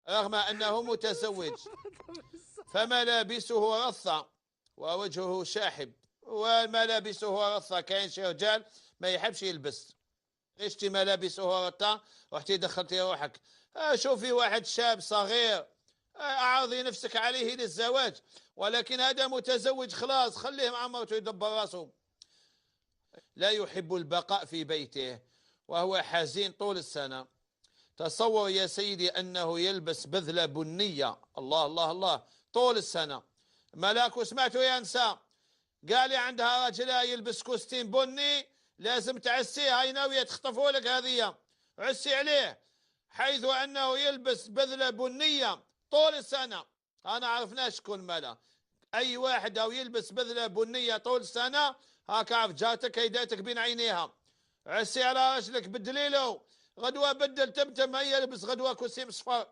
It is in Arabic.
رغم أنه متزوج، فملابسه رثة ووجهه شاحب، وملابسه رثة. كاين شي رجال ما يحبش يلبس، عشتي ملابسه رثة رحتي دخلتي روحك. شوفي واحد شاب صغير، أعرضي نفسك عليه للزواج، ولكن هذا متزوج خلاص خليه مع مرته يدبر راسه. لا يحب البقاء في بيته وهو حزين طول السنة. تصور يا سيدي أنه يلبس بذلة بنية، الله الله الله، طول السنة. ملاك سمعتوا يا نساء؟ قال لي عندها راجلها يلبس كوستيم بني، لازم تعسيه، هاي ناوية تخطفوا لك هذه، عسي عليه، حيث أنه يلبس بذلة بنية طول السنة. أنا عرفناش شكون مالا، أي واحد أو يلبس بذلة بنية طول السنة هاك عرف جاتك هيداتك بين عينيها. عسي على رجلك بدليله، غدوة بدل تمتم، هيا يلبس غدوة كوستيم صفر.